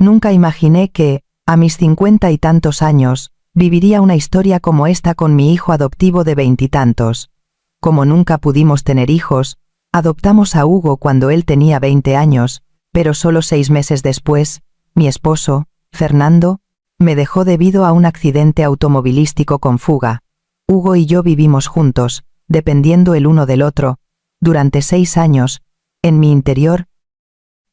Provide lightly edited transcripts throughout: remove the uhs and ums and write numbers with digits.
Nunca imaginé que, a mis 50 y tantos años, viviría una historia como esta con mi hijo adoptivo de 20 y tantos. Como nunca pudimos tener hijos, adoptamos a Hugo cuando él tenía 20 años, pero solo 6 meses después, mi esposo, Fernando, me dejó debido a un accidente automovilístico con fuga. Hugo y yo vivimos juntos, dependiendo el uno del otro, durante 6 años, en mi interior.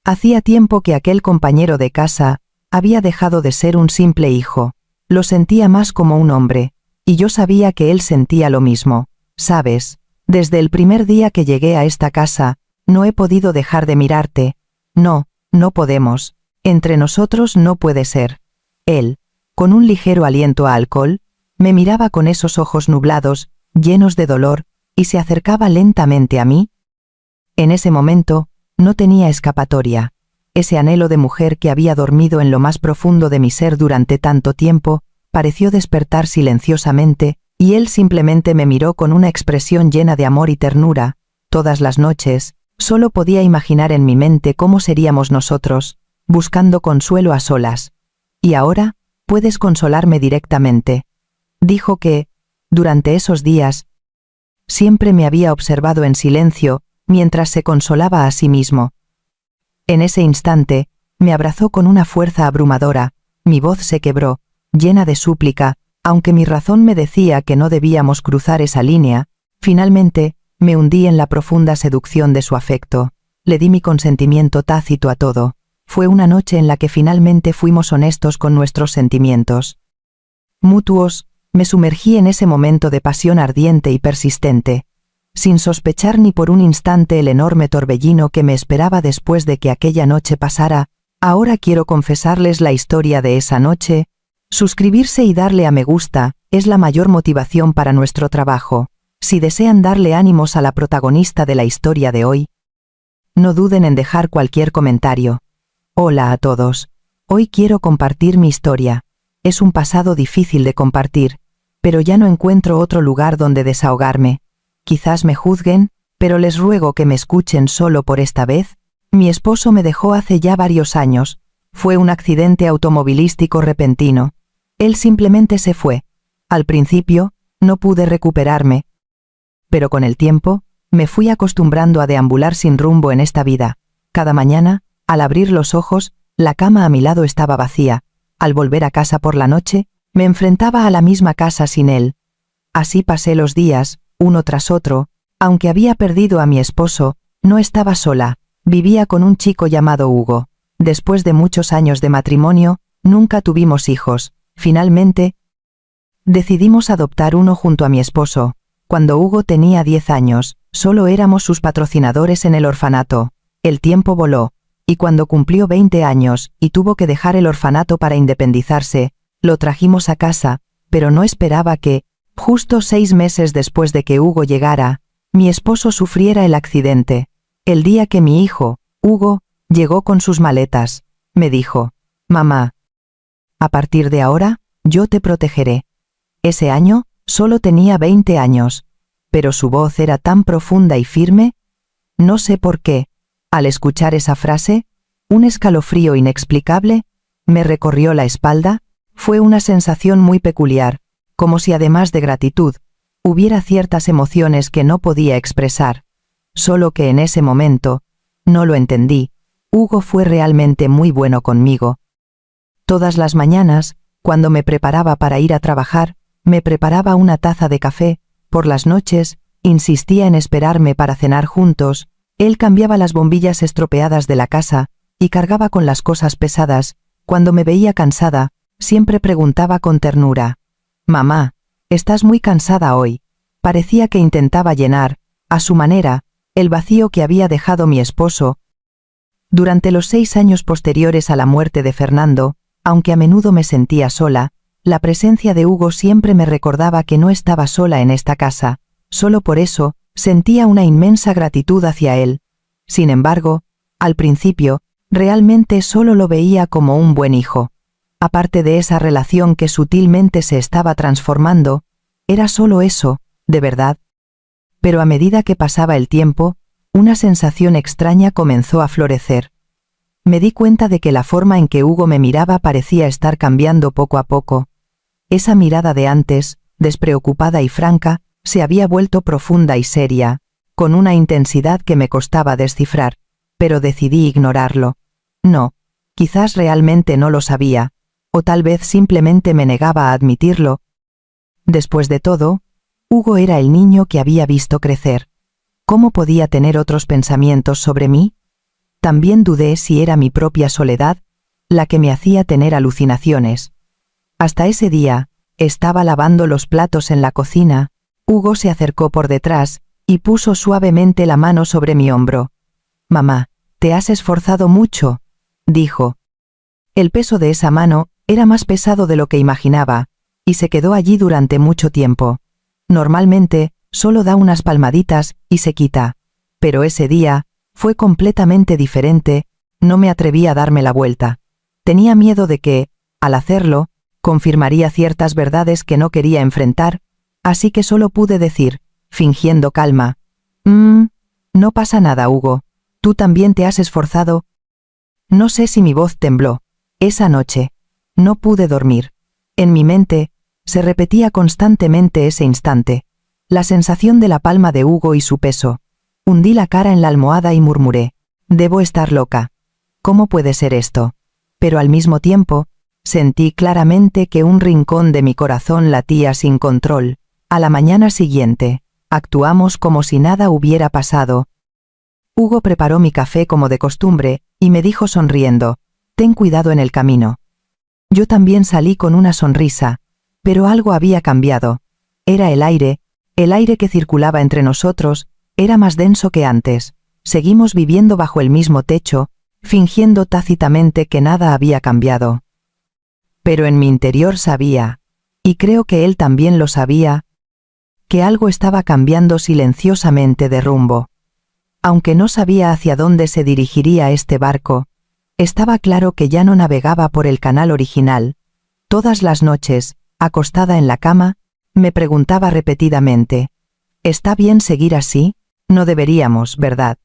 Hacía tiempo que aquel compañero de casa había dejado de ser un simple hijo. Lo sentía más como un hombre, y yo sabía que él sentía lo mismo. Sabes, desde el primer día que llegué a esta casa, no he podido dejar de mirarte. No, no podemos. Entre nosotros no puede ser. Él, con un ligero aliento a alcohol, me miraba con esos ojos nublados, llenos de dolor, y se acercaba lentamente a mí. En ese momento, no tenía escapatoria. Ese anhelo de mujer que había dormido en lo más profundo de mi ser durante tanto tiempo, pareció despertar silenciosamente, y él simplemente me miró con una expresión llena de amor y ternura. Todas las noches, solo podía imaginar en mi mente cómo seríamos nosotros, buscando consuelo a solas. Y ahora, puedes consolarme directamente. Dijo que, durante esos días, siempre me había observado en silencio, mientras se consolaba a sí mismo. En ese instante, me abrazó con una fuerza abrumadora, mi voz se quebró, llena de súplica, aunque mi razón me decía que no debíamos cruzar esa línea. Finalmente, me hundí en la profunda seducción de su afecto. Le di mi consentimiento tácito a todo. Fue una noche en la que finalmente fuimos honestos con nuestros sentimientos mutuos. Me sumergí en ese momento de pasión ardiente y persistente, sin sospechar ni por un instante el enorme torbellino que me esperaba después de que aquella noche pasara. Ahora quiero confesarles la historia de esa noche. Suscribirse y darle a me gusta es la mayor motivación para nuestro trabajo. Si desean darle ánimos a la protagonista de la historia de hoy, no duden en dejar cualquier comentario. Hola a todos. Hoy quiero compartir mi historia. Es un pasado difícil de compartir, pero ya no encuentro otro lugar donde desahogarme. Quizás me juzguen, pero les ruego que me escuchen solo por esta vez. Mi esposo me dejó hace ya varios años. Fue un accidente automovilístico repentino. Él simplemente se fue. Al principio, no pude recuperarme. Pero con el tiempo, me fui acostumbrando a deambular sin rumbo en esta vida. Cada mañana, al abrir los ojos, la cama a mi lado estaba vacía. Al volver a casa por la noche, me enfrentaba a la misma casa sin él. Así pasé los días, uno tras otro. Aunque había perdido a mi esposo, no estaba sola. Vivía con un chico llamado Hugo. Después de muchos años de matrimonio, nunca tuvimos hijos. Finalmente, decidimos adoptar uno junto a mi esposo. Cuando Hugo tenía 10 años, solo éramos sus patrocinadores en el orfanato. El tiempo voló, y cuando cumplió 20 años y tuvo que dejar el orfanato para independizarse, lo trajimos a casa, pero no esperaba que, justo 6 meses después de que Hugo llegara, mi esposo sufriera el accidente. El día que mi hijo, Hugo, llegó con sus maletas, me dijo: «Mamá, a partir de ahora, yo te protegeré». Ese año, solo tenía 20 años, pero su voz era tan profunda y firme. No sé por qué, al escuchar esa frase, un escalofrío inexplicable me recorrió la espalda. Fue una sensación muy peculiar, como si además de gratitud, hubiera ciertas emociones que no podía expresar. Solo que en ese momento, no lo entendí. Hugo fue realmente muy bueno conmigo. Todas las mañanas, cuando me preparaba para ir a trabajar, me preparaba una taza de café. Por las noches, insistía en esperarme para cenar juntos. Él cambiaba las bombillas estropeadas de la casa y cargaba con las cosas pesadas. Cuando me veía cansada, siempre preguntaba con ternura: «Mamá, ¿estás muy cansada hoy?». Parecía que intentaba llenar, a su manera, el vacío que había dejado mi esposo. Durante los 6 años posteriores a la muerte de Fernando, aunque a menudo me sentía sola, la presencia de Hugo siempre me recordaba que no estaba sola en esta casa. Solo por eso, sentía una inmensa gratitud hacia él. Sin embargo, al principio, realmente solo lo veía como un buen hijo. Aparte de esa relación que sutilmente se estaba transformando, era solo eso, de verdad. Pero a medida que pasaba el tiempo, una sensación extraña comenzó a florecer. Me di cuenta de que la forma en que Hugo me miraba parecía estar cambiando poco a poco. Esa mirada de antes, despreocupada y franca, se había vuelto profunda y seria, con una intensidad que me costaba descifrar, pero decidí ignorarlo. No, quizás realmente no lo sabía, o tal vez simplemente me negaba a admitirlo. Después de todo, Hugo era el niño que había visto crecer. ¿Cómo podía tener otros pensamientos sobre mí? También dudé si era mi propia soledad la que me hacía tener alucinaciones. Hasta ese día, estaba lavando los platos en la cocina, Hugo se acercó por detrás y puso suavemente la mano sobre mi hombro. «Mamá, te has esforzado mucho», dijo. El peso de esa mano era más pesado de lo que imaginaba, y se quedó allí durante mucho tiempo. Normalmente, solo da unas palmaditas y se quita. Pero ese día, fue completamente diferente, no me atreví a darme la vuelta. Tenía miedo de que, al hacerlo, confirmaría ciertas verdades que no quería enfrentar, así que solo pude decir, fingiendo calma, no pasa nada, Hugo. Tú también te has esforzado. No sé si mi voz tembló. Esa noche, no pude dormir. En mi mente, se repetía constantemente ese instante. La sensación de la palma de Hugo y su peso. Hundí la cara en la almohada y murmuré, «Debo estar loca. ¿Cómo puede ser esto?» Pero al mismo tiempo, sentí claramente que un rincón de mi corazón latía sin control. A la mañana siguiente, actuamos como si nada hubiera pasado. Hugo preparó mi café como de costumbre, y me dijo sonriendo, «Ten cuidado en el camino». Yo también salí con una sonrisa, pero algo había cambiado. Era el aire que circulaba entre nosotros, era más denso que antes. Seguimos viviendo bajo el mismo techo, fingiendo tácitamente que nada había cambiado. Pero en mi interior sabía, y creo que él también lo sabía, que algo estaba cambiando silenciosamente de rumbo. Aunque no sabía hacia dónde se dirigiría este barco, estaba claro que ya no navegaba por el canal original. Todas las noches, acostada en la cama, me preguntaba repetidamente, ¿está bien seguir así? No deberíamos, ¿verdad?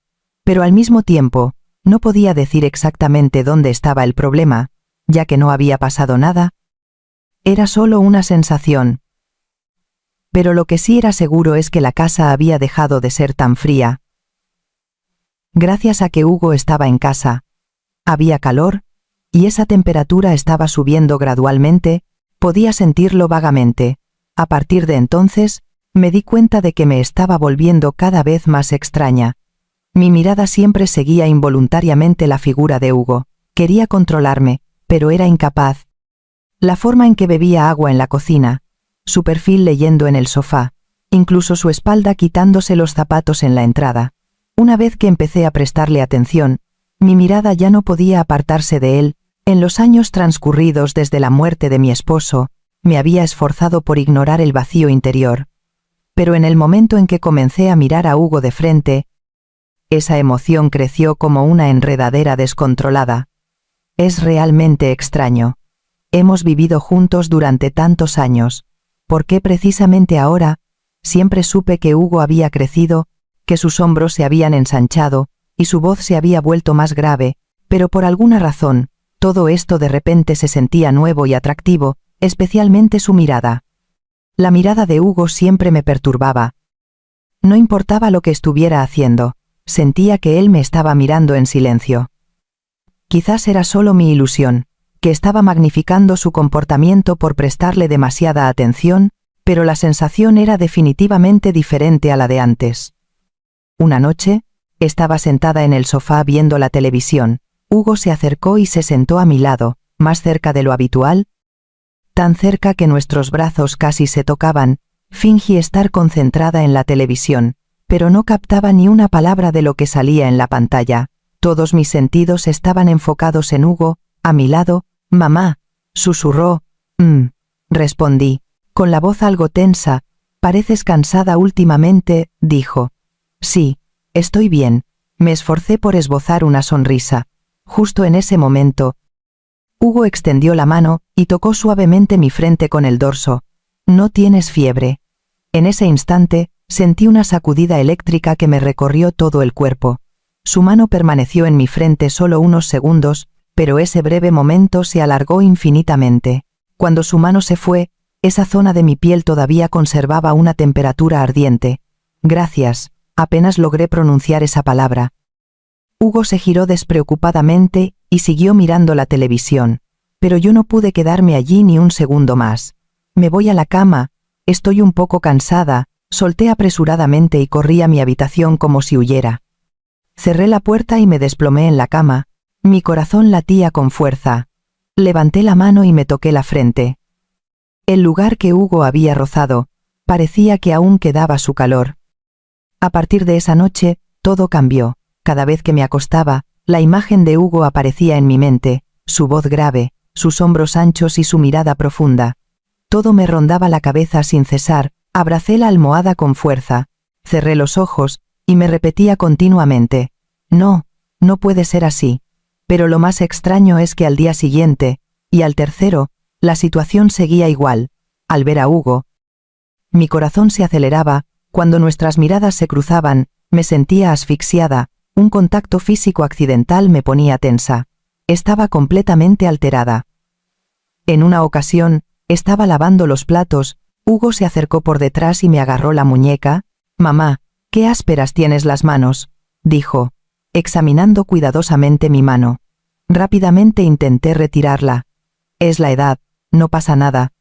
Pero al mismo tiempo, no podía decir exactamente dónde estaba el problema, ya que no había pasado nada. Era solo una sensación. Pero lo que sí era seguro es que la casa había dejado de ser tan fría. Gracias a que Hugo estaba en casa, había calor, y esa temperatura estaba subiendo gradualmente, podía sentirlo vagamente. A partir de entonces, me di cuenta de que me estaba volviendo cada vez más extraña. Mi mirada siempre seguía involuntariamente la figura de Hugo. Quería controlarme, pero era incapaz. La forma en que bebía agua en la cocina, su perfil leyendo en el sofá, incluso su espalda quitándose los zapatos en la entrada. Una vez que empecé a prestarle atención, mi mirada ya no podía apartarse de él. En los años transcurridos desde la muerte de mi esposo, me había esforzado por ignorar el vacío interior. Pero en el momento en que comencé a mirar a Hugo de frente, esa emoción creció como una enredadera descontrolada. Es realmente extraño. Hemos vivido juntos durante tantos años. ¿Por qué precisamente ahora? Siempre supe que Hugo había crecido, que sus hombros se habían ensanchado, y su voz se había vuelto más grave, pero por alguna razón, todo esto de repente se sentía nuevo y atractivo, especialmente su mirada. La mirada de Hugo siempre me perturbaba. No importaba lo que estuviera haciendo, sentía que él me estaba mirando en silencio. Quizás era solo mi ilusión, que estaba magnificando su comportamiento por prestarle demasiada atención, pero la sensación era definitivamente diferente a la de antes. Una noche, estaba sentada en el sofá viendo la televisión. Hugo se acercó y se sentó a mi lado, más cerca de lo habitual, tan cerca que nuestros brazos casi se tocaban. Fingí estar concentrada en la televisión, pero no captaba ni una palabra de lo que salía en la pantalla. Todos mis sentidos estaban enfocados en Hugo, a mi lado. «Mamá», susurró. Respondí, con la voz algo tensa. «Pareces cansada últimamente», dijo. «Sí, estoy bien». Me esforcé por esbozar una sonrisa. Justo en ese momento, Hugo extendió la mano y tocó suavemente mi frente con el dorso. «No tienes fiebre». En ese instante, sentí una sacudida eléctrica que me recorrió todo el cuerpo. Su mano permaneció en mi frente solo unos segundos, pero ese breve momento se alargó infinitamente. Cuando su mano se fue, esa zona de mi piel todavía conservaba una temperatura ardiente. Gracias, apenas logré pronunciar esa palabra. Hugo se giró despreocupadamente y siguió mirando la televisión, pero yo no pude quedarme allí ni un segundo más. Me voy a la cama, estoy un poco cansada, solté apresuradamente y corrí a mi habitación como si huyera. Cerré la puerta y me desplomé en la cama, mi corazón latía con fuerza. Levanté la mano y me toqué la frente. El lugar que Hugo había rozado, parecía que aún quedaba su calor. A partir de esa noche, todo cambió. Cada vez que me acostaba, la imagen de Hugo aparecía en mi mente, su voz grave, sus hombros anchos y su mirada profunda. Todo me rondaba la cabeza sin cesar, abracé la almohada con fuerza, cerré los ojos, y me repetía continuamente: no, no puede ser así. Pero lo más extraño es que al día siguiente, y al tercero, la situación seguía igual. Al ver a Hugo, mi corazón se aceleraba, cuando nuestras miradas se cruzaban, me sentía asfixiada, un contacto físico accidental me ponía tensa. Estaba completamente alterada. En una ocasión, estaba lavando los platos, Hugo se acercó por detrás y me agarró la muñeca. «Mamá, qué ásperas tienes las manos», dijo, examinando cuidadosamente mi mano. Rápidamente intenté retirarla. «Es la edad, no pasa nada».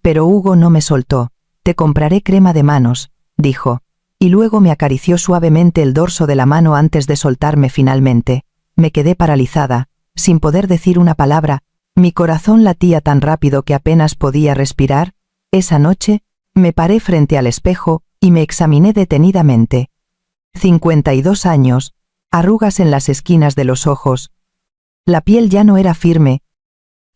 Pero Hugo no me soltó. «Te compraré crema de manos», dijo, y luego me acarició suavemente el dorso de la mano antes de soltarme finalmente. Me quedé paralizada, sin poder decir una palabra, mi corazón latía tan rápido que apenas podía respirar. Esa noche, me paré frente al espejo, y me examiné detenidamente. 52 años, arrugas en las esquinas de los ojos. La piel ya no era firme.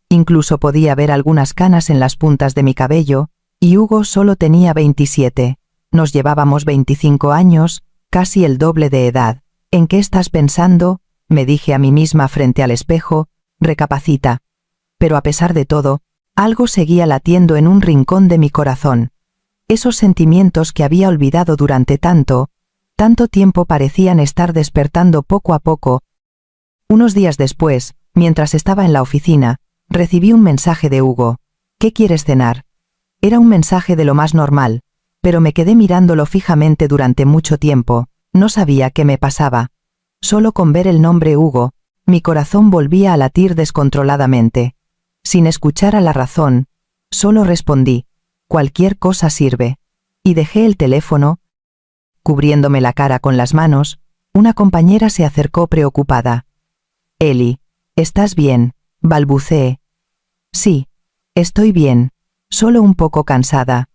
Incluso podía ver algunas canas en las puntas de mi cabello, y Hugo solo tenía 27. Nos llevábamos 25 años, casi el doble de edad. «¿En qué estás pensando?», me dije a mí misma frente al espejo. «Recapacita». Pero a pesar de todo, algo seguía latiendo en un rincón de mi corazón. Esos sentimientos que había olvidado durante tanto tiempo parecían estar despertando poco a poco. Unos días después, mientras estaba en la oficina, recibí un mensaje de Hugo. «¿Qué quieres cenar?». Era un mensaje de lo más normal, pero me quedé mirándolo fijamente durante mucho tiempo. No sabía qué me pasaba. Solo con ver el nombre Hugo, mi corazón volvía a latir descontroladamente. Sin escuchar a la razón, solo respondí: «Cualquier cosa sirve», y dejé el teléfono. Cubriéndome la cara con las manos, una compañera se acercó preocupada. «Eli, ¿estás bien?», balbuceé. «Sí, estoy bien, solo un poco cansada».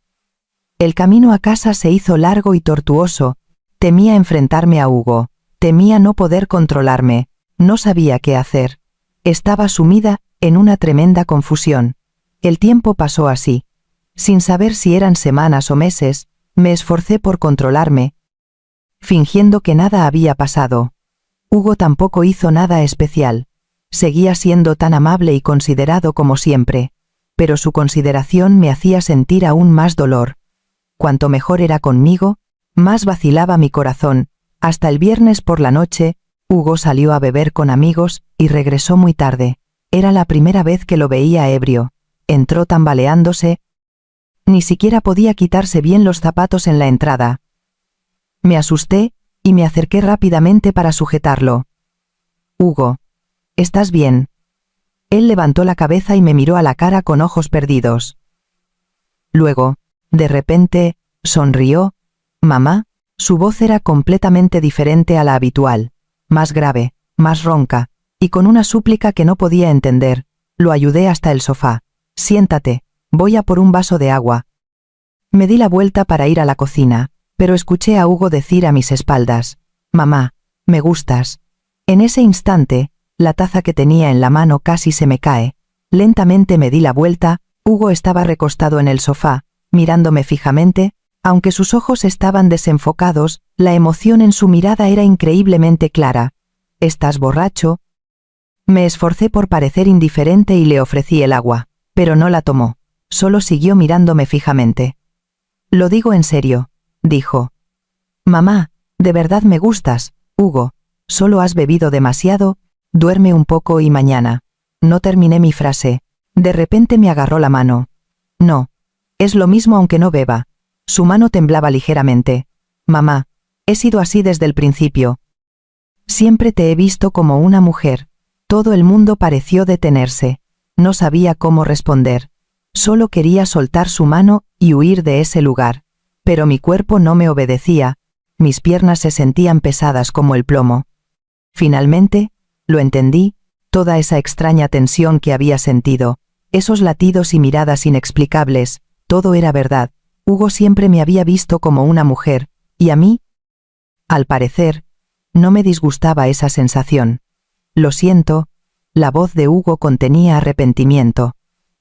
El camino a casa se hizo largo y tortuoso. Temía enfrentarme a Hugo, temía no poder controlarme, no sabía qué hacer. Estaba sumida en una tremenda confusión. El tiempo pasó así. Sin saber si eran semanas o meses, me esforcé por controlarme, fingiendo que nada había pasado. Hugo tampoco hizo nada especial. Seguía siendo tan amable y considerado como siempre, pero su consideración me hacía sentir aún más dolor. Cuanto mejor era conmigo, más vacilaba mi corazón. Hasta el viernes por la noche, Hugo salió a beber con amigos y regresó muy tarde. Era la primera vez que lo veía ebrio. Entró tambaleándose. Ni siquiera podía quitarse bien los zapatos en la entrada. Me asusté y me acerqué rápidamente para sujetarlo. «Hugo, ¿estás bien?». Él levantó la cabeza y me miró a la cara con ojos perdidos. Luego, de repente, sonrió. «Mamá». Su voz era completamente diferente a la habitual, más grave, más ronca, y con una súplica que no podía entender. Lo ayudé hasta el sofá. «Siéntate, voy a por un vaso de agua». Me di la vuelta para ir a la cocina, pero escuché a Hugo decir a mis espaldas: «Mamá, me gustas». En ese instante, la taza que tenía en la mano casi se me cae. Lentamente me di la vuelta. Hugo estaba recostado en el sofá, mirándome fijamente. Aunque sus ojos estaban desenfocados, la emoción en su mirada era increíblemente clara. «¿Estás borracho?». Me esforcé por parecer indiferente y le ofrecí el agua, pero no la tomó. Solo siguió mirándome fijamente. «Lo digo en serio», dijo. «Mamá, de verdad me gustas, Hugo. Solo has bebido demasiado, duerme un poco y mañana. No terminé mi frase. De repente me agarró la mano. No. Es lo mismo aunque no beba. Su mano temblaba ligeramente. Mamá, he sido así desde el principio. Siempre te he visto como una mujer. Todo el mundo pareció detenerse. No sabía cómo responder. Solo quería soltar su mano y huir de ese lugar. Pero mi cuerpo no me obedecía. Mis piernas se sentían pesadas como el plomo. Finalmente, lo entendí, toda esa extraña tensión que había sentido, esos latidos y miradas inexplicables, todo era verdad. Hugo siempre me había visto como una mujer, y a mí, al parecer, no me disgustaba esa sensación. Lo siento, la voz de Hugo contenía arrepentimiento,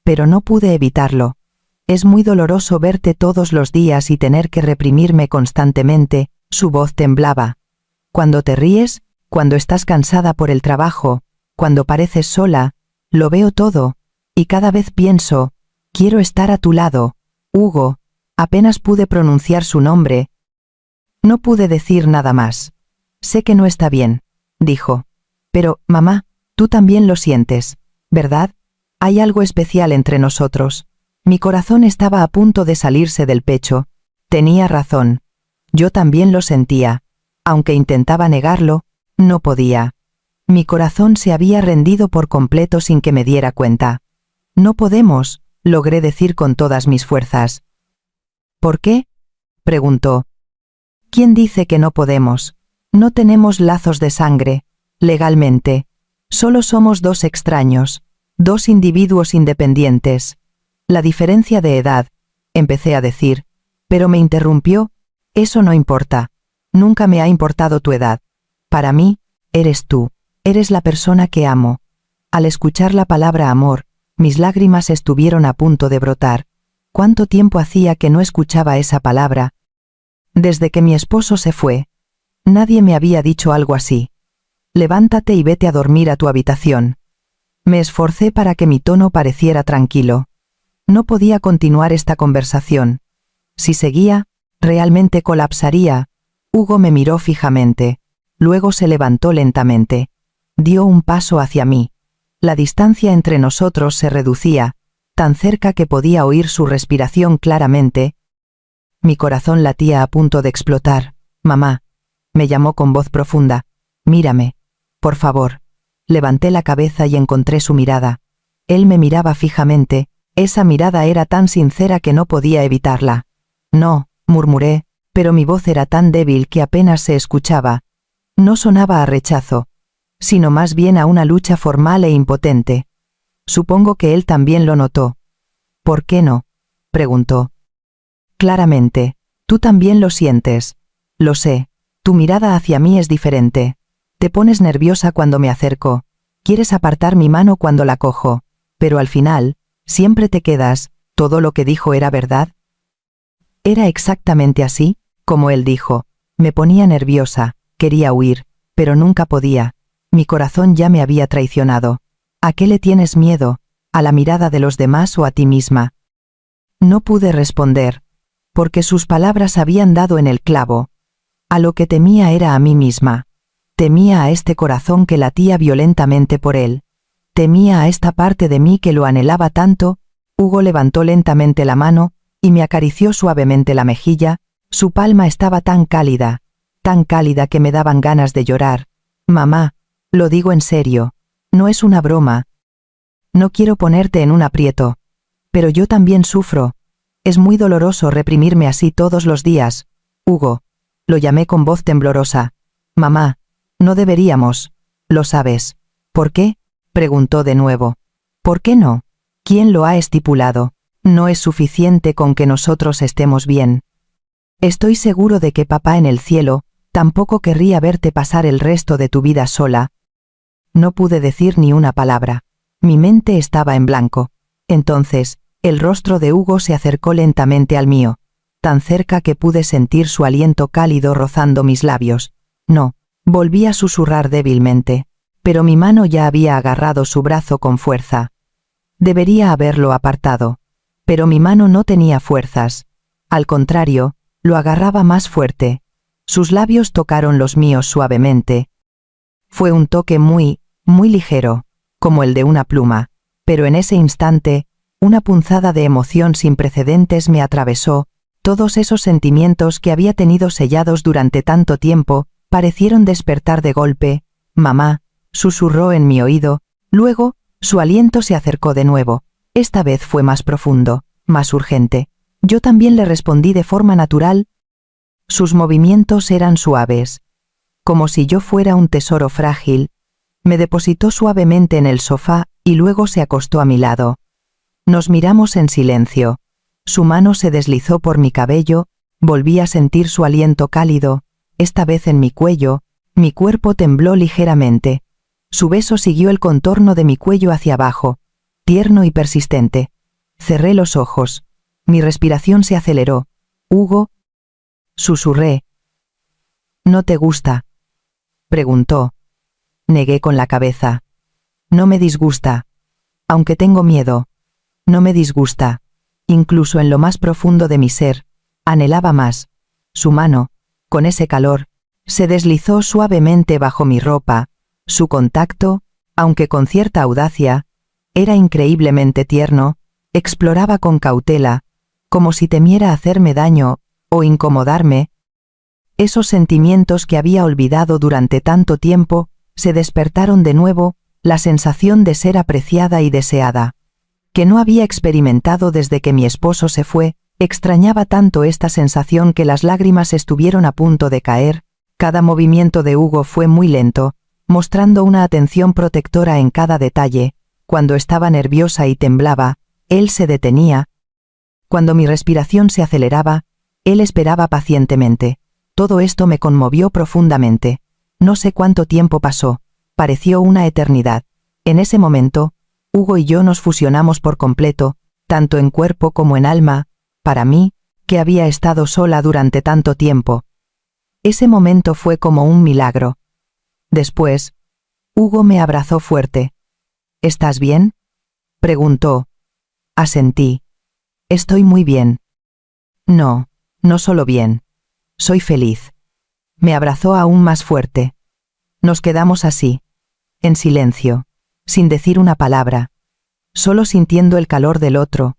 pero no pude evitarlo. Es muy doloroso verte todos los días y tener que reprimirme constantemente, su voz temblaba. Cuando te ríes, cuando estás cansada por el trabajo, cuando pareces sola, lo veo todo, y cada vez pienso, quiero estar a tu lado, Hugo. Apenas pude pronunciar su nombre. No pude decir nada más. Sé que no está bien, dijo. Pero, mamá, tú también lo sientes, ¿verdad? Hay algo especial entre nosotros. Mi corazón estaba a punto de salirse del pecho. Tenía razón. Yo también lo sentía. Aunque intentaba negarlo, no podía. Mi corazón se había rendido por completo sin que me diera cuenta. No podemos, logré decir con todas mis fuerzas. ¿Por qué? Preguntó. ¿Quién dice que no podemos? No tenemos lazos de sangre, legalmente. Solo somos dos extraños, dos individuos independientes. La diferencia de edad, empecé a decir, pero me interrumpió. Eso no importa. Nunca me ha importado tu edad. Para mí, eres tú, eres la persona que amo. Al escuchar la palabra amor, mis lágrimas estuvieron a punto de brotar. ¿Cuánto tiempo hacía que no escuchaba esa palabra? Desde que mi esposo se fue. Nadie me había dicho algo así. Levántate y vete a dormir a tu habitación. Me esforcé para que mi tono pareciera tranquilo. No podía continuar esta conversación. Si seguía, realmente colapsaría. Hugo me miró fijamente. Luego se levantó lentamente. Dio un paso hacia mí. La distancia entre nosotros se reducía, tan cerca que podía oír su respiración claramente. Mi corazón latía a punto de explotar. Mamá, me llamó con voz profunda. Mírame, por favor. Levanté la cabeza y encontré su mirada. Él me miraba fijamente, esa mirada era tan sincera que no podía evitarla. No, murmuré, pero mi voz era tan débil que apenas se escuchaba. No sonaba a rechazo, sino más bien a una lucha formal e impotente. Supongo que él también lo notó. ¿Por qué no? Preguntó. Claramente, tú también lo sientes. Lo sé, tu mirada hacia mí es diferente. Te pones nerviosa cuando me acerco, quieres apartar mi mano cuando la cojo, pero al final, siempre te quedas. ¿Todo lo que dijo era verdad? Era exactamente así, como él dijo. Me ponía nerviosa, quería huir, pero nunca podía. Mi corazón ya me había traicionado. ¿A qué le tienes miedo? ¿A la mirada de los demás o a ti misma? No pude responder, porque sus palabras habían dado en el clavo. A lo que temía era a mí misma. Temía a este corazón que latía violentamente por él. Temía a esta parte de mí que lo anhelaba tanto. Hugo levantó lentamente la mano, y me acarició suavemente la mejilla. Su palma estaba tan cálida que me daban ganas de llorar. Mamá, lo digo en serio, no es una broma. No quiero ponerte en un aprieto, pero yo también sufro. Es muy doloroso reprimirme así todos los días. Hugo, lo llamé con voz temblorosa. Mamá, no deberíamos, lo sabes. ¿Por qué? Preguntó de nuevo. ¿Por qué no? ¿Quién lo ha estipulado? No es suficiente con que nosotros estemos bien. Estoy seguro de que papá en el cielo tampoco querría verte pasar el resto de tu vida sola. No pude decir ni una palabra. Mi mente estaba en blanco. Entonces, el rostro de Hugo se acercó lentamente al mío, tan cerca que pude sentir su aliento cálido rozando mis labios. No, volví a susurrar débilmente, pero mi mano ya había agarrado su brazo con fuerza. Debería haberlo apartado, pero mi mano no tenía fuerzas. Al contrario, lo agarraba más fuerte. Sus labios tocaron los míos suavemente. Fue un toque muy ligero, como el de una pluma, pero en ese instante, una punzada de emoción sin precedentes me atravesó. Todos esos sentimientos que había tenido sellados durante tanto tiempo, parecieron despertar de golpe. «Mamá», susurró en mi oído, luego, su aliento se acercó de nuevo. Esta vez fue más profundo, más urgente. Yo también le respondí de forma natural. Sus movimientos eran suaves, como si yo fuera un tesoro frágil. Me depositó suavemente en el sofá y luego se acostó a mi lado. Nos miramos en silencio. Su mano se deslizó por mi cabello, volví a sentir su aliento cálido, esta vez en mi cuello, mi cuerpo tembló ligeramente. Su beso siguió el contorno de mi cuello hacia abajo, tierno y persistente. Cerré los ojos. Mi respiración se aceleró. «Hugo», susurré. «¿No te gusta?», preguntó. Negué con la cabeza. «No me disgusta. Aunque tengo miedo. No me disgusta». Incluso en lo más profundo de mi ser, anhelaba más. Su mano, con ese calor, se deslizó suavemente bajo mi ropa. Su contacto, aunque con cierta audacia, era increíblemente tierno. Exploraba con cautela, como si temiera hacerme daño o incomodarme. Esos sentimientos que había olvidado durante tanto tiempo se despertaron de nuevo, la sensación de ser apreciada y deseada, que no había experimentado desde que mi esposo se fue. Extrañaba tanto esta sensación que las lágrimas estuvieron a punto de caer. Cada movimiento de Hugo fue muy lento, mostrando una atención protectora en cada detalle. Cuando estaba nerviosa y temblaba, él se detenía. Cuando mi respiración se aceleraba, él esperaba pacientemente. Todo esto me conmovió profundamente. No sé cuánto tiempo pasó, pareció una eternidad. En ese momento, Hugo y yo nos fusionamos por completo, tanto en cuerpo como en alma. Para mí, que había estado sola durante tanto tiempo, ese momento fue como un milagro. Después, Hugo me abrazó fuerte. «¿Estás bien?», preguntó. Asentí. «Estoy muy bien». «No, no solo bien. Soy feliz». Me abrazó aún más fuerte. Nos quedamos así, en silencio, sin decir una palabra, solo sintiendo el calor del otro.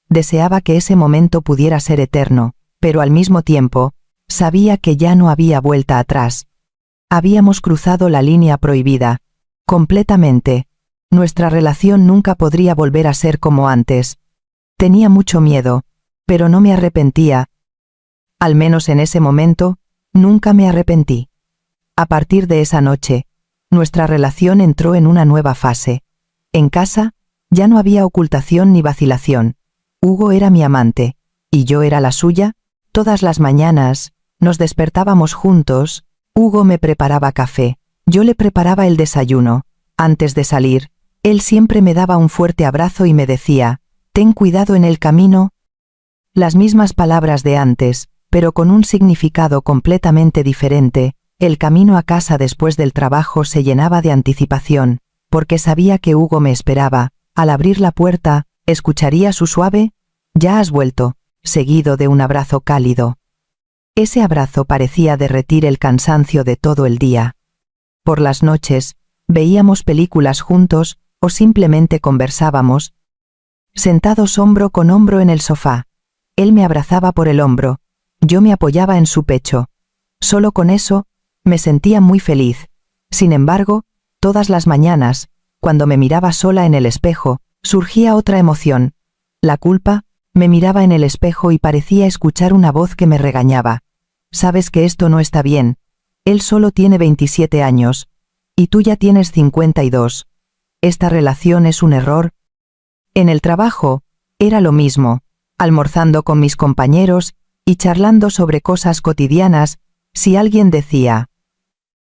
Deseaba que ese momento pudiera ser eterno, pero al mismo tiempo, sabía que ya no había vuelta atrás. Habíamos cruzado la línea prohibida, completamente. Nuestra relación nunca podría volver a ser como antes. Tenía mucho miedo, pero no me arrepentía. Al menos en ese momento, nunca me arrepentí. A partir de esa noche, nuestra relación entró en una nueva fase. En casa, ya no había ocultación ni vacilación. Hugo era mi amante, y yo era la suya. Todas las mañanas, nos despertábamos juntos. Hugo me preparaba café, yo le preparaba el desayuno. Antes de salir, él siempre me daba un fuerte abrazo y me decía: «Ten cuidado en el camino». Las mismas palabras de antes, pero con un significado completamente diferente. El camino a casa después del trabajo se llenaba de anticipación, porque sabía que Hugo me esperaba. Al abrir la puerta, escucharía su suave «Ya has vuelto», seguido de un abrazo cálido. Ese abrazo parecía derretir el cansancio de todo el día. Por las noches, veíamos películas juntos, o simplemente conversábamos, sentados hombro con hombro en el sofá. Él me abrazaba por el hombro, yo me apoyaba en su pecho. Solo con eso, me sentía muy feliz. Sin embargo, todas las mañanas, cuando me miraba sola en el espejo, surgía otra emoción. La culpa. Me miraba en el espejo y parecía escuchar una voz que me regañaba. «Sabes que esto no está bien. Él solo tiene 27 años. Y tú ya tienes 52. Esta relación es un error». En el trabajo, era lo mismo. Almorzando con mis compañeros y charlando sobre cosas cotidianas, si alguien decía: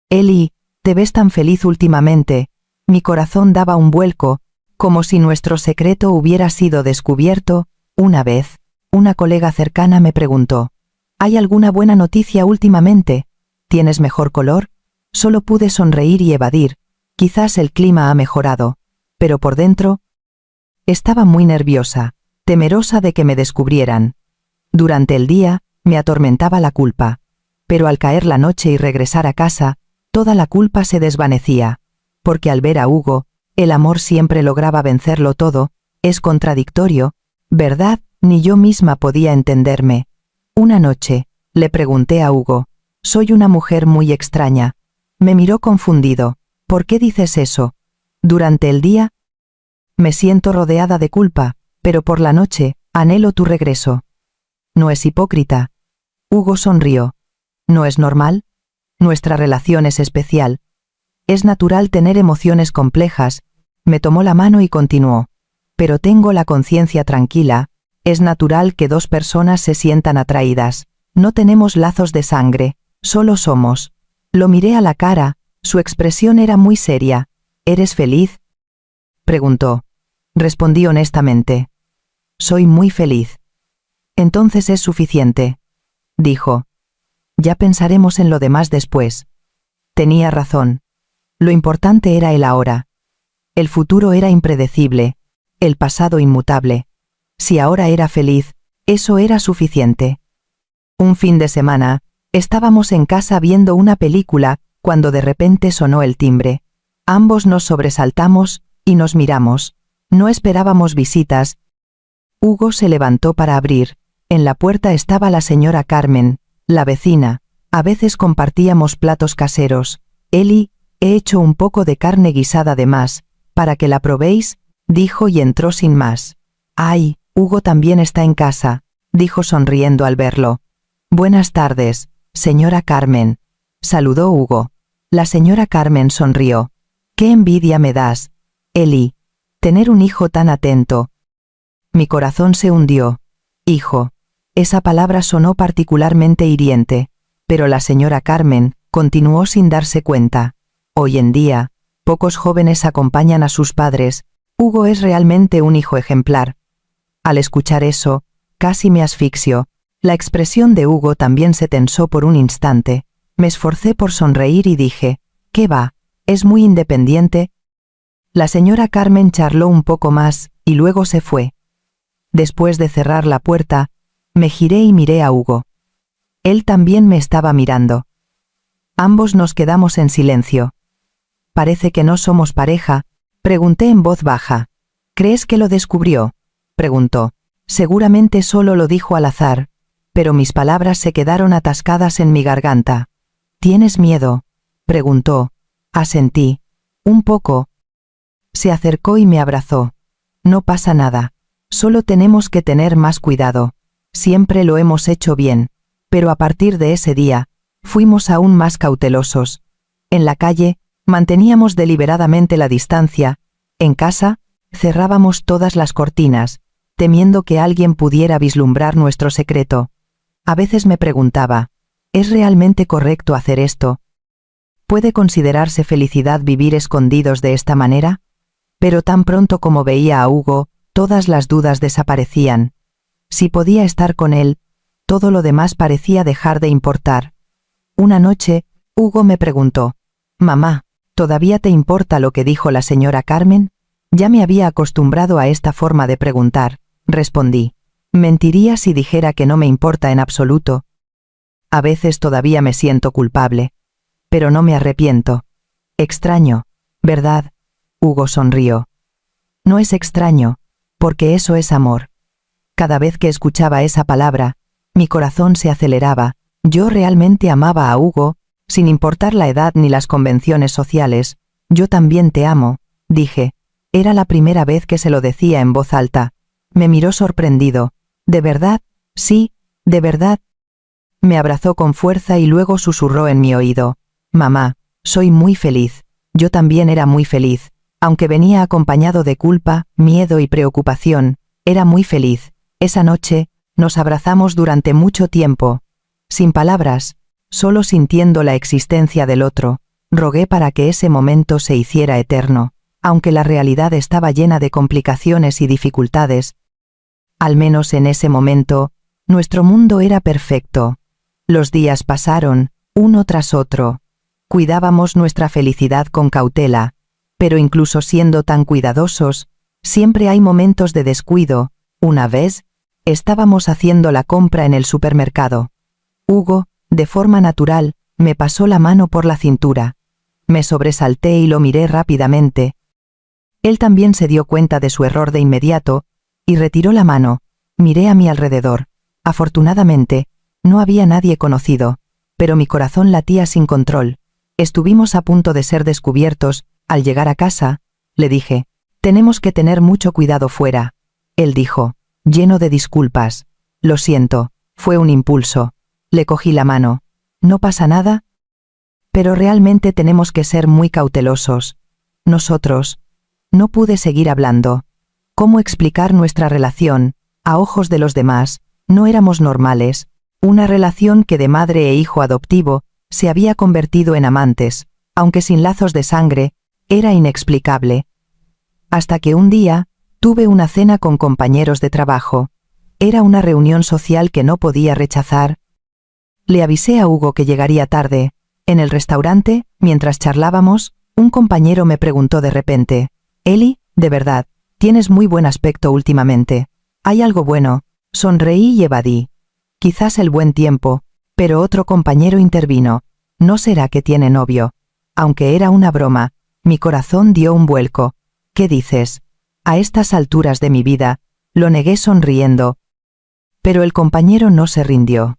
«Eli, te ves tan feliz últimamente», mi corazón daba un vuelco, como si nuestro secreto hubiera sido descubierto. Una vez, una colega cercana me preguntó: «¿Hay alguna buena noticia últimamente? ¿Tienes mejor color?». Solo pude sonreír y evadir. Quizás el clima ha mejorado, pero por dentro estaba muy nerviosa, temerosa de que me descubrieran. Durante el día, me atormentaba la culpa, pero al caer la noche y regresar a casa, Toda la culpa se desvanecía, porque al ver a Hugo, el amor siempre lograba vencerlo todo. Es contradictorio, ¿verdad? Ni yo misma podía entenderme. Una noche, le pregunté a Hugo, soy una mujer muy extraña. Me miró confundido. ¿Por qué dices eso? Durante el día, me siento rodeada de culpa, pero por la noche, anhelo tu regreso. ¿No es hipócrita? Hugo sonrió. ¿No es normal? Nuestra relación es especial. Es natural tener emociones complejas. Me tomó la mano y continuó. Pero tengo la conciencia tranquila. Es natural que dos personas se sientan atraídas. No tenemos lazos de sangre, solo somos. Lo miré a la cara, su expresión era muy seria. ¿Eres feliz?, preguntó. Respondí honestamente. Soy muy feliz. Entonces es suficiente, dijo. Ya pensaremos en lo demás después. Tenía razón. Lo importante era el ahora. El futuro era impredecible, el pasado inmutable. Si ahora era feliz, eso era suficiente. Un fin de semana, estábamos en casa viendo una película, cuando de repente sonó el timbre. Ambos nos sobresaltamos, y nos miramos. No esperábamos visitas. Hugo se levantó para abrir. En la puerta estaba la señora Carmen, la vecina. A veces compartíamos platos caseros. Eli, he hecho un poco de carne guisada de más, para que la probéis, dijo y entró sin más. Ay, Hugo también está en casa, dijo sonriendo al verlo. Buenas tardes, señora Carmen, saludó Hugo. La señora Carmen sonrió. Qué envidia me das, Eli, tener un hijo tan atento. Mi corazón se hundió. Hijo. Esa palabra sonó particularmente hiriente, pero la señora Carmen continuó sin darse cuenta. Hoy en día, pocos jóvenes acompañan a sus padres. Hugo es realmente un hijo ejemplar. Al escuchar eso, casi me asfixio. La expresión de Hugo también se tensó por un instante. Me esforcé por sonreír y dije, ¿qué va? Es muy independiente. La señora Carmen charló un poco más, y luego se fue. Después de cerrar la puerta, me giré y miré a Hugo. Él también me estaba mirando. Ambos nos quedamos en silencio. Parece que no somos pareja, pregunté en voz baja. ¿Crees que lo descubrió?, preguntó. Seguramente solo lo dijo al azar, pero mis palabras se quedaron atascadas en mi garganta. ¿Tienes miedo?, preguntó. Asentí. Un poco. Se acercó y me abrazó. No pasa nada. Solo tenemos que tener más cuidado. Siempre lo hemos hecho bien, pero a partir de ese día, fuimos aún más cautelosos. En la calle, manteníamos deliberadamente la distancia. En casa, cerrábamos todas las cortinas, temiendo que alguien pudiera vislumbrar nuestro secreto. A veces me preguntaba, ¿es realmente correcto hacer esto? ¿Puede considerarse felicidad vivir escondidos de esta manera? Pero tan pronto como veía a Hugo, todas las dudas desaparecían. Si podía estar con él, todo lo demás parecía dejar de importar. Una noche, Hugo me preguntó, «Mamá, ¿todavía te importa lo que dijo la señora Carmen?». Ya me había acostumbrado a esta forma de preguntar, respondí. Mentiría si dijera que no me importa en absoluto. A veces todavía me siento culpable, pero no me arrepiento. Extraño, ¿verdad? Hugo sonrió. No es extraño, porque eso es amor. Cada vez que escuchaba esa palabra, mi corazón se aceleraba. Yo realmente amaba a Hugo, sin importar la edad ni las convenciones sociales. Yo también te amo, dije. Era la primera vez que se lo decía en voz alta. Me miró sorprendido. ¿De verdad? Sí, de verdad. Me abrazó con fuerza y luego susurró en mi oído. Mamá, soy muy feliz. Yo también era muy feliz. Aunque venía acompañado de culpa, miedo y preocupación, era muy feliz. Esa noche, nos abrazamos durante mucho tiempo. Sin palabras, solo sintiendo la existencia del otro, rogué para que ese momento se hiciera eterno, aunque la realidad estaba llena de complicaciones y dificultades. Al menos en ese momento, nuestro mundo era perfecto. Los días pasaron, uno tras otro. Cuidábamos nuestra felicidad con cautela, pero incluso siendo tan cuidadosos, siempre hay momentos de descuido. Una vez, estábamos haciendo la compra en el supermercado. Hugo, de forma natural, me pasó la mano por la cintura. Me sobresalté y lo miré rápidamente. Él también se dio cuenta de su error de inmediato, y retiró la mano. Miré a mi alrededor. Afortunadamente, no había nadie conocido, pero mi corazón latía sin control. Estuvimos a punto de ser descubiertos. Al llegar a casa, le dije, «Tenemos que tener mucho cuidado fuera». Él dijo, lleno de disculpas, «Lo siento, fue un impulso». Le cogí la mano. «¿No pasa nada?» «Pero realmente tenemos que ser muy cautelosos. Nosotros». No pude seguir hablando. ¿Cómo explicar nuestra relación? A ojos de los demás, no éramos normales. Una relación que de madre e hijo adoptivo se había convertido en amantes, aunque sin lazos de sangre, era inexplicable. Hasta que un día, tuve una cena con compañeros de trabajo. Era una reunión social que no podía rechazar. Le avisé a Hugo que llegaría tarde. En el restaurante, mientras charlábamos, un compañero me preguntó de repente, «Eli, de verdad, tienes muy buen aspecto últimamente. ¿Hay algo bueno?» Sonreí y evadí. Quizás el buen tiempo, pero otro compañero intervino. «¿No será que tiene novio?» Aunque era una broma, mi corazón dio un vuelco. «¿Qué dices?» A estas alturas de mi vida, lo negué sonriendo. Pero el compañero no se rindió.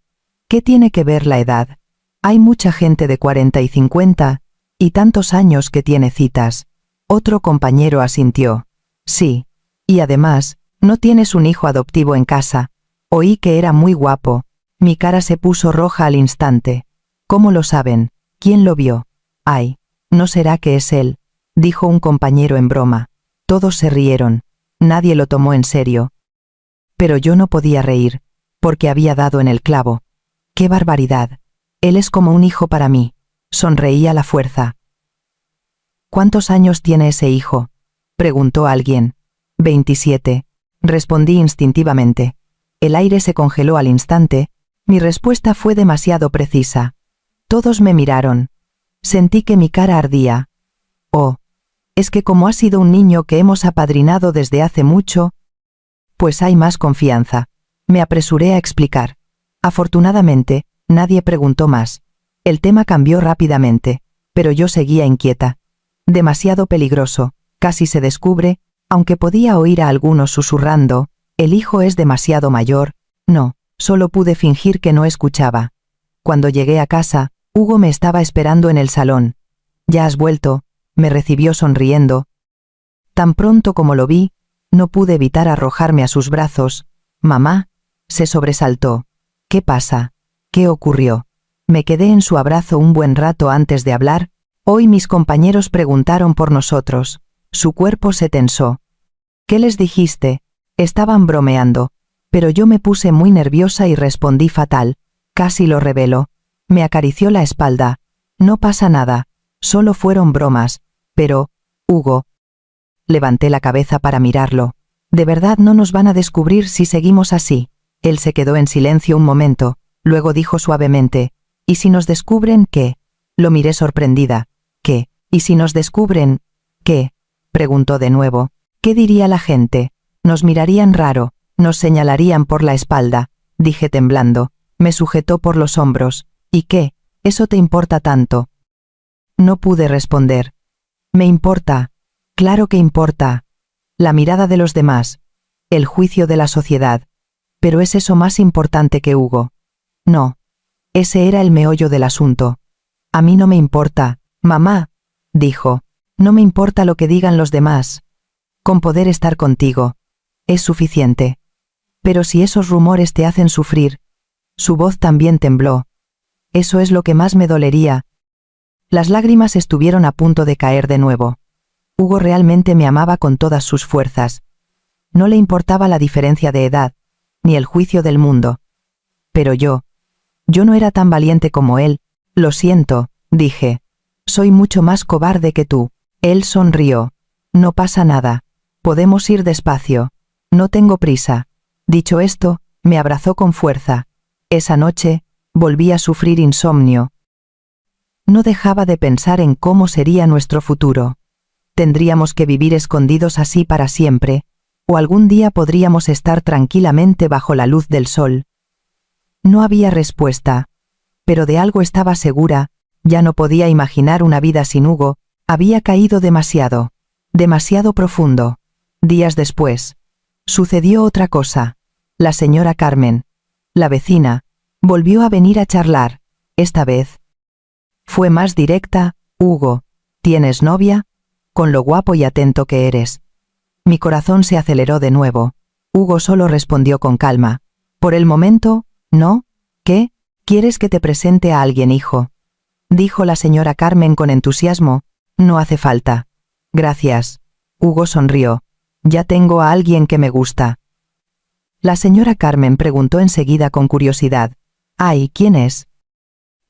¿Qué tiene que ver la edad? Hay mucha gente de 40 y 50, y tantos años que tiene citas. Otro compañero asintió. Sí. Y además, no tienes un hijo adoptivo en casa. Oí que era muy guapo. Mi cara se puso roja al instante. ¿Cómo lo saben? ¿Quién lo vio? Ay, ¿no será que es él?, dijo un compañero en broma. Todos se rieron. Nadie lo tomó en serio. Pero yo no podía reír, porque había dado en el clavo. ¡Qué barbaridad! Él es como un hijo para mí. Sonreí a la fuerza. ¿Cuántos años tiene ese hijo?, preguntó alguien. 27. Respondí instintivamente. El aire se congeló al instante. Mi respuesta fue demasiado precisa. Todos me miraron. Sentí que mi cara ardía. Oh, es que como ha sido un niño que hemos apadrinado desde hace mucho, pues hay más confianza. Me apresuré a explicar. Afortunadamente, nadie preguntó más. El tema cambió rápidamente, pero yo seguía inquieta. Demasiado peligroso, casi se descubre, aunque podía oír a algunos susurrando, «El hijo es demasiado mayor». No, solo pude fingir que no escuchaba. Cuando llegué a casa, Hugo me estaba esperando en el salón. «¿Ya has vuelto?», me recibió sonriendo. Tan pronto como lo vi, no pude evitar arrojarme a sus brazos. «Mamá», se sobresaltó. «¿Qué pasa? ¿Qué ocurrió?». Me quedé en su abrazo un buen rato antes de hablar. Hoy mis compañeros preguntaron por nosotros. Su cuerpo se tensó. «¿Qué les dijiste?». Estaban bromeando, pero yo me puse muy nerviosa y respondí fatal. Casi lo revelo. Me acarició la espalda. «No pasa nada. Solo fueron bromas. Pero, Hugo». Levanté la cabeza para mirarlo. «¿De verdad no nos van a descubrir si seguimos así?». Él se quedó en silencio un momento, luego dijo suavemente, «¿Y si nos descubren qué?». Lo miré sorprendida. «¿Qué? ¿Y si nos descubren qué?», preguntó de nuevo. «¿Qué diría la gente? Nos mirarían raro, nos señalarían por la espalda», dije temblando. Me sujetó por los hombros. «¿Y qué? ¿Eso te importa tanto?». No pude responder. «Me importa. Claro que importa. La mirada de los demás. El juicio de la sociedad. Pero ¿es eso más importante que Hugo?». No. Ese era el meollo del asunto. «A mí no me importa, mamá», dijo. «No me importa lo que digan los demás. Con poder estar contigo es suficiente. Pero si esos rumores te hacen sufrir». Su voz también tembló. «Eso es lo que más me dolería». Las lágrimas estuvieron a punto de caer de nuevo. Hugo realmente me amaba con todas sus fuerzas. No le importaba la diferencia de edad, ni el juicio del mundo. Pero yo no era tan valiente como él. «Lo siento», dije. «Soy mucho más cobarde que tú». Él sonrió. «No pasa nada. Podemos ir despacio. No tengo prisa». Dicho esto, me abrazó con fuerza. Esa noche, volví a sufrir insomnio. No dejaba de pensar en cómo sería nuestro futuro. ¿Tendríamos que vivir escondidos así para siempre? ¿O algún día podríamos estar tranquilamente bajo la luz del sol? No había respuesta. Pero de algo estaba segura, Ya no podía imaginar una vida sin Hugo, había caído demasiado profundo. Días después, sucedió otra cosa. La señora Carmen, la vecina, volvió a venir a charlar. Esta vez fue más directa: Hugo, ¿tienes novia? Con lo guapo y atento que eres. Mi corazón se aceleró de nuevo. Hugo solo respondió con calma: por el momento, no. ¿Qué? ¿Quieres que te presente a alguien, hijo?, dijo la señora Carmen con entusiasmo. No hace falta. Gracias. Hugo sonrió. Ya tengo a alguien que me gusta. La señora Carmen preguntó enseguida con curiosidad: «Ay, ¿quién es?».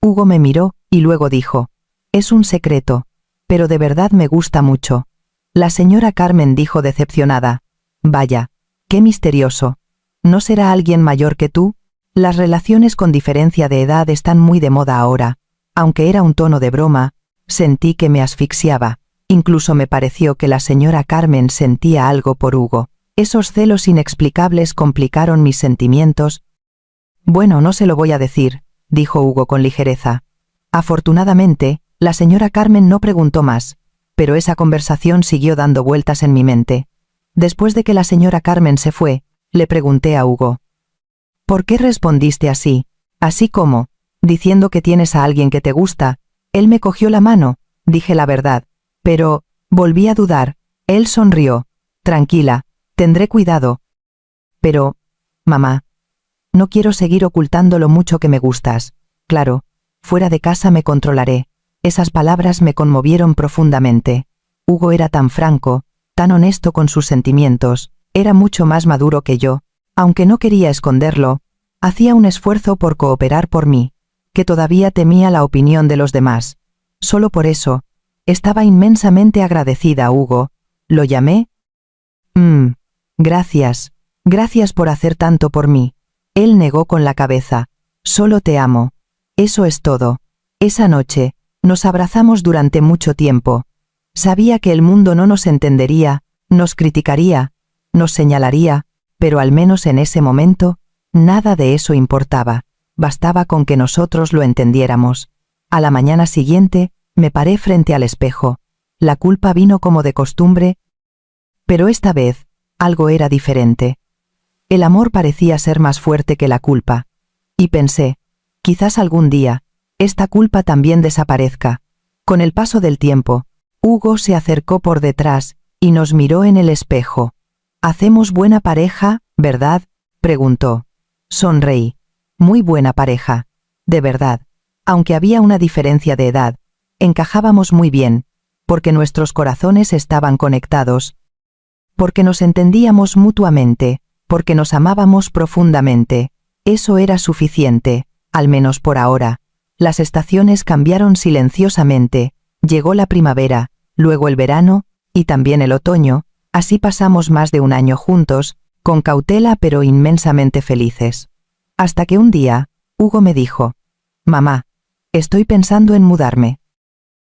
Hugo me miró, y luego dijo: «Es un secreto, pero de verdad me gusta mucho». La señora Carmen dijo decepcionada: «Vaya, qué misterioso. ¿No será alguien mayor que tú?». Las relaciones con diferencia de edad están muy de moda ahora. Aunque era un tono de broma, sentí que me asfixiaba. Incluso me pareció que la señora Carmen sentía algo por Hugo. Esos celos inexplicables complicaron mis sentimientos. «Bueno, no se lo voy a decir», dijo Hugo con ligereza. Afortunadamente, la señora Carmen no preguntó más, pero esa conversación siguió dando vueltas en mi mente. Después de que la señora Carmen se fue, le pregunté a Hugo: «¿Por qué respondiste así? Así como, diciendo que tienes a alguien que te gusta?» Él me cogió la mano, dije la verdad, pero volví a dudar. Él sonrió: «Tranquila, tendré cuidado». «Pero, mamá, no quiero seguir ocultando lo mucho que me gustas. Claro, fuera de casa me controlaré». Esas palabras me conmovieron profundamente. Hugo era tan franco, tan honesto con sus sentimientos, era mucho más maduro que yo. Aunque no quería esconderlo, hacía un esfuerzo por cooperar por mí, que todavía temía la opinión de los demás. Solo por eso, estaba inmensamente agradecida a Hugo. Lo llamé. Gracias. Gracias por hacer tanto por mí». Él negó con la cabeza. «Solo te amo. Eso es todo». Esa noche, nos abrazamos durante mucho tiempo. Sabía que el mundo no nos entendería, nos criticaría, nos señalaría, pero al menos en ese momento, nada de eso importaba. Bastaba con que nosotros lo entendiéramos. A la mañana siguiente, me paré frente al espejo. La culpa vino como de costumbre, pero esta vez, algo era diferente. El amor parecía ser más fuerte que la culpa. Y pensé: quizás algún día, esta culpa también desaparezca. Con el paso del tiempo, Hugo se acercó por detrás y nos miró en el espejo. «Hacemos buena pareja, ¿verdad?», preguntó. Sonreí. «Muy buena pareja. De verdad. Aunque había una diferencia de edad, encajábamos muy bien, porque nuestros corazones estaban conectados, porque nos entendíamos mutuamente, porque nos amábamos profundamente. Eso era suficiente, al menos por ahora». Las estaciones cambiaron silenciosamente. Llegó la primavera, luego el verano, y también el otoño. Así pasamos más de un año juntos, con cautela pero inmensamente felices. Hasta que un día, Hugo me dijo: «Mamá, estoy pensando en mudarme».